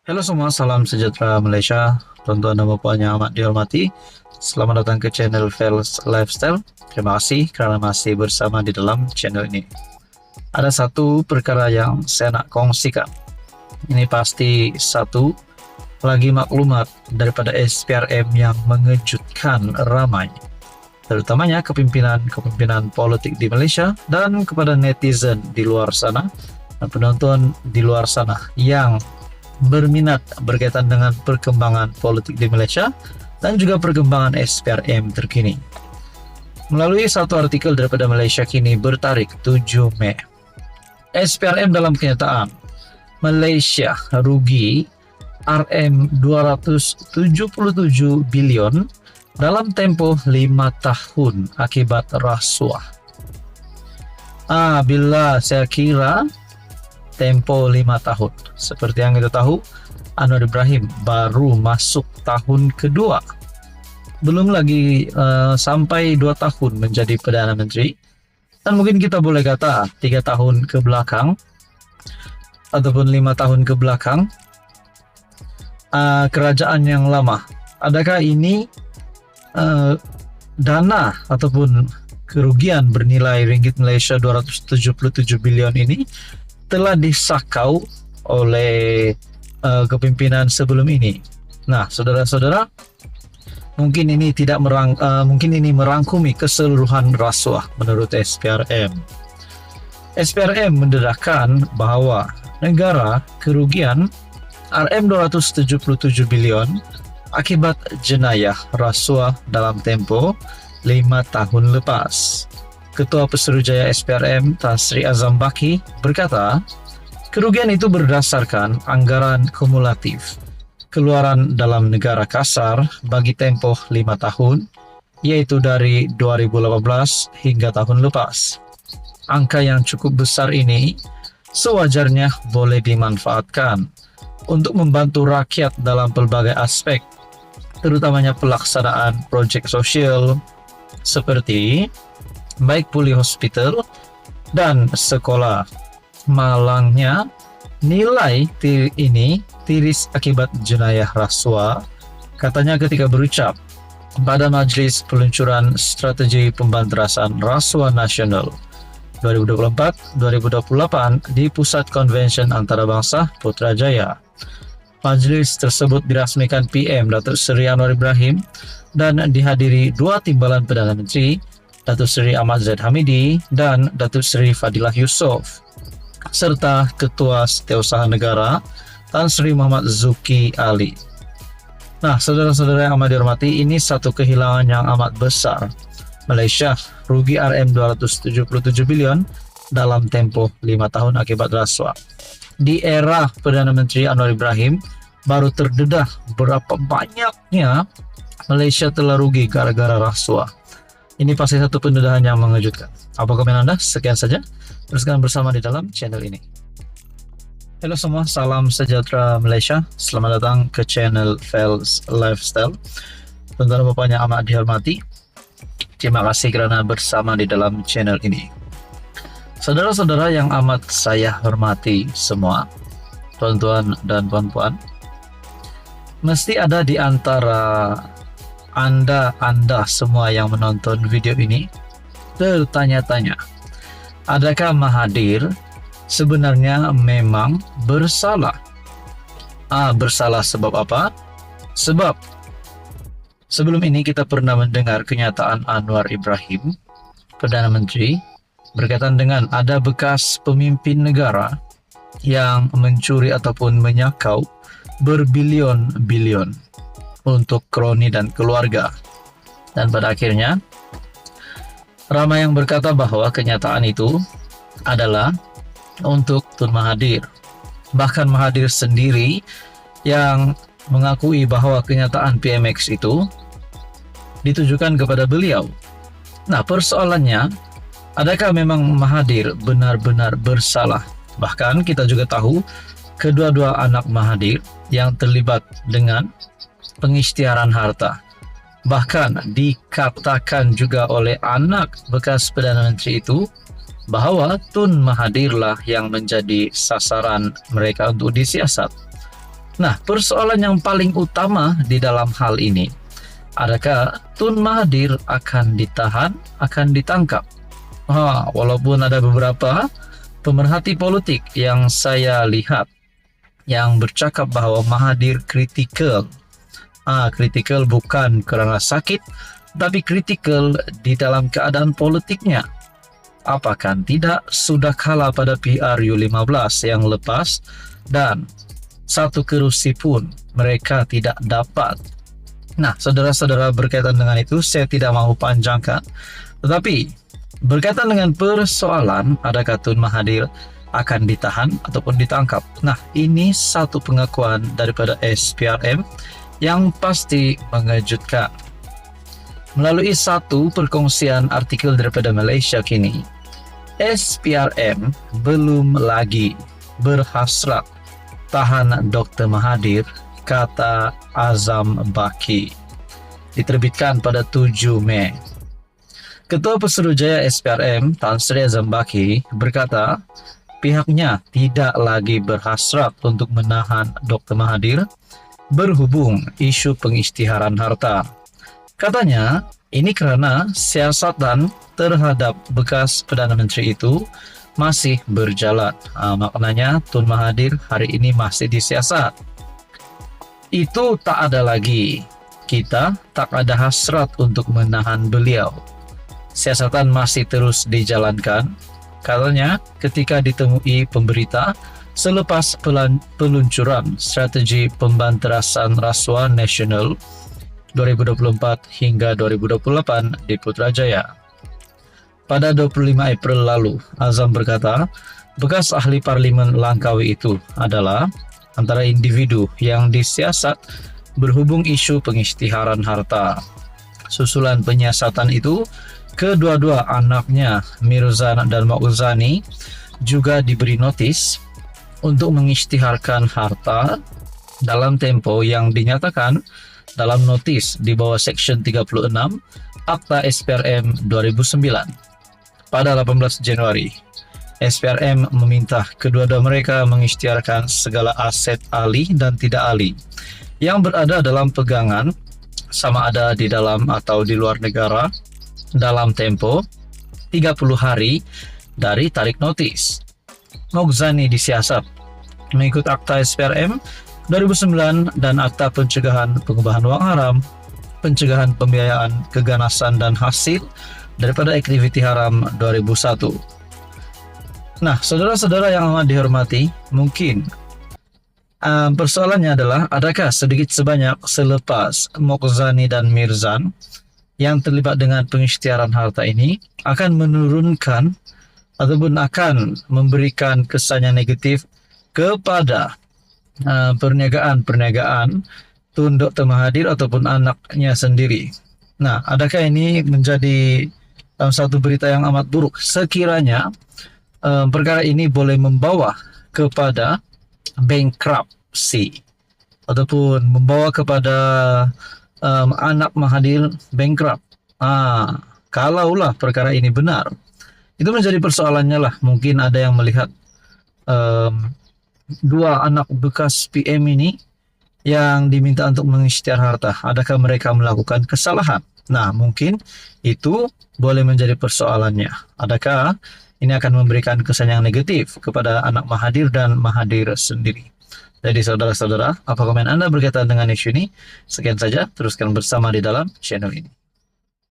Halo semua, salam sejahtera Malaysia. Tuan-tuan dan puan yang amat dihormati, selamat datang ke channel Fels Lifestyle. Terima kasih kerana masih bersama di dalam channel ini. Ada satu perkara yang saya nak kongsikan. Ini pasti satu lagi maklumat daripada SPRM yang mengejutkan ramai, terutamanya kepimpinan politik di Malaysia dan kepada netizen di luar sana dan penonton di luar sana yang berminat berkaitan dengan perkembangan politik di Malaysia dan juga perkembangan SPRM terkini. Melalui satu artikel daripada Malaysia Kini bertarikh 7 Mei, SPRM dalam kenyataan, Malaysia rugi RM277 bilion dalam tempoh 5 tahun akibat rasuah. Bila saya kira tempo 5 tahun. Seperti yang kita tahu, Anwar Ibrahim baru masuk tahun kedua. Belum lagi sampai 2 tahun menjadi Perdana Menteri. Dan mungkin kita boleh kata 3 tahun ke belakang ataupun 5 tahun ke belakang, kerajaan yang lama. Adakah ini dana ataupun kerugian bernilai ringgit Malaysia 277 bilion ini telah disakau oleh kepimpinan sebelum ini. Nah, saudara-saudara, mungkin ini merangkumi keseluruhan rasuah menurut SPRM. SPRM mendedahkan bahawa negara kerugian RM277 bilion akibat jenayah rasuah dalam tempoh 5 tahun lepas. Ketua Pesuruhjaya SPRM Tan Sri Azam Baki berkata, kerugian itu berdasarkan anggaran kumulatif keluaran dalam negara kasar bagi tempoh 5 tahun, yaitu dari 2018 hingga tahun lepas. Angka yang cukup besar ini sewajarnya boleh dimanfaatkan untuk membantu rakyat dalam pelbagai aspek, terutamanya pelaksanaan projek sosial seperti baik puli hospital dan sekolah. Malangnya, nilai ini tiris akibat jenayah rasuah, katanya ketika berucap pada Majlis Peluncuran Strategi Pembanterasan Rasuah Nasional 2024-2028 di Pusat Konvensyen Antarabangsa Putrajaya. Majlis tersebut dirasmikan PM Datuk Seri Anwar Ibrahim dan dihadiri 2 timbalan Perdana Menteri, Datuk Seri Ahmad Zaid Hamidi dan Datuk Seri Fadilah Yusof, serta Ketua Setiausaha Negara Tan Sri Muhammad Zuki Ali. Nah, saudara-saudara yang amat dihormati, ini satu kehilangan yang amat besar. Malaysia rugi RM277 bilion dalam tempoh 5 tahun akibat rasuah. Di era Perdana Menteri Anwar Ibrahim, baru terdedah berapa banyaknya Malaysia telah rugi gara-gara rasuah. Ini pasti satu pendedahan yang mengejutkan. Apa komen Anda? Sekian saja. Teruskan bersama di dalam channel ini. Halo semua, salam sejahtera Malaysia. Selamat datang ke channel Fels Lifestyle. Tuan-tuan dan puan yang amat dihormati, terima kasih kerana bersama di dalam channel ini. Saudara-saudara yang amat saya hormati semua, tuan-tuan dan puan-puan, mesti ada di antara Anda semua yang menonton video ini bertanya-tanya, adakah Mahathir sebenarnya memang bersalah? Bersalah sebab apa? Sebab sebelum ini kita pernah mendengar kenyataan Anwar Ibrahim, Perdana Menteri, berkaitan dengan ada bekas pemimpin negara yang mencuri ataupun menyakau berbilion-bilion untuk kroni dan keluarga. Dan pada akhirnya, ramai yang berkata bahawa kenyataan itu adalah untuk Tun Mahathir. Bahkan Mahathir sendiri yang mengakui bahawa kenyataan PMX itu ditujukan kepada beliau. Nah, persoalannya, adakah memang Mahathir benar-benar bersalah? Bahkan kita juga tahu kedua-dua anak Mahathir yang terlibat dengan pengisytiharan harta. Bahkan dikatakan juga oleh anak bekas Perdana Menteri itu bahawa Tun Mahathir lah yang menjadi sasaran mereka untuk disiasat. Nah, persoalan yang paling utama di dalam hal ini, adakah Tun Mahathir akan ditahan, akan ditangkap? Walaupun ada beberapa pemerhati politik yang saya lihat yang bercakap bahwa Mahathir kritikal. Kritikal bukan karena sakit, tapi kritikal di dalam keadaan politiknya. Apakah tidak sudah kalah pada PRU15 yang lepas dan satu kerusi pun mereka tidak dapat. Nah, saudara-saudara, berkaitan dengan itu saya tidak mau panjangkan, tetapi berkaitan dengan persoalan adakah Tun Mahathir akan ditahan ataupun ditangkap. Nah, ini satu pengakuan daripada SPRM yang pasti mengejutkan. Melalui satu perkongsian artikel daripada Malaysia kini, SPRM belum lagi berhasrat tahan Dr. Mahathir, kata Azam Baki. Diterbitkan pada 7 Mei. Ketua Pesuruhjaya SPRM, Tan Sri Azam Baki, berkata pihaknya tidak lagi berhasrat untuk menahan Dr. Mahathir berhubung isu pengisytiharan harta. Katanya, ini karena siasatan terhadap bekas Perdana Menteri itu masih berjalan. Maknanya Tun Mahathir hari ini masih disiasat. Itu tak ada lagi. Kita tak ada hasrat untuk menahan beliau. Siasatan masih terus dijalankan. Katanya ketika ditemui pemberita selepas peluncuran strategi pembanterasan rasuah nasional 2024 hingga 2028 di Putrajaya. Pada 25 April lalu, Azam berkata, bekas ahli parlimen Langkawi itu adalah antara individu yang disiasat berhubung isu pengisytiharan harta. Susulan penyiasatan itu, kedua-dua anaknya Mirzan dan Mauzani juga diberi notis untuk mengisytiharkan harta dalam tempo yang dinyatakan dalam notis di bawah Section 36 Akta SPRM 2009. Pada 18 Januari, SPRM meminta kedua-dua mereka mengisytiharkan segala aset ahli dan tidak ahli yang berada dalam pegangan sama ada di dalam atau di luar negara dalam tempo 30 hari dari tarik notis. Mauzani disiasat mengikut Akta SPRM 2009 dan Akta Pencegahan Pengubahan Wang Haram, Pencegahan Pembiayaan Keganasan dan Hasil daripada Aktiviti Haram 2001. Nah, saudara-saudara yang amat dihormati, mungkin persoalannya adalah adakah sedikit sebanyak selepas Mauzani dan Mirzan yang terlibat dengan pengisytiharan harta ini akan menurunkan ataupun akan memberikan kesan yang negatif kepada perniagaan Tun Dr. Mahathir ataupun anaknya sendiri. Nah, adakah ini menjadi satu berita yang amat buruk sekiranya perkara ini boleh membawa kepada bankruptcy ataupun membawa kepada anak Mahathir bankrupt. Kalaulah perkara ini benar, itu menjadi persoalannya lah. Mungkin ada yang melihat dua anak bekas PM ini yang diminta untuk mengisytihar harta, adakah mereka melakukan kesalahan? Nah, mungkin itu boleh menjadi persoalannya. Adakah ini akan memberikan kesan yang negatif kepada anak Mahathir dan Mahathir sendiri? Jadi saudara-saudara, apa komen Anda berkaitan dengan isu ini? Sekian saja, teruskan bersama di dalam channel ini.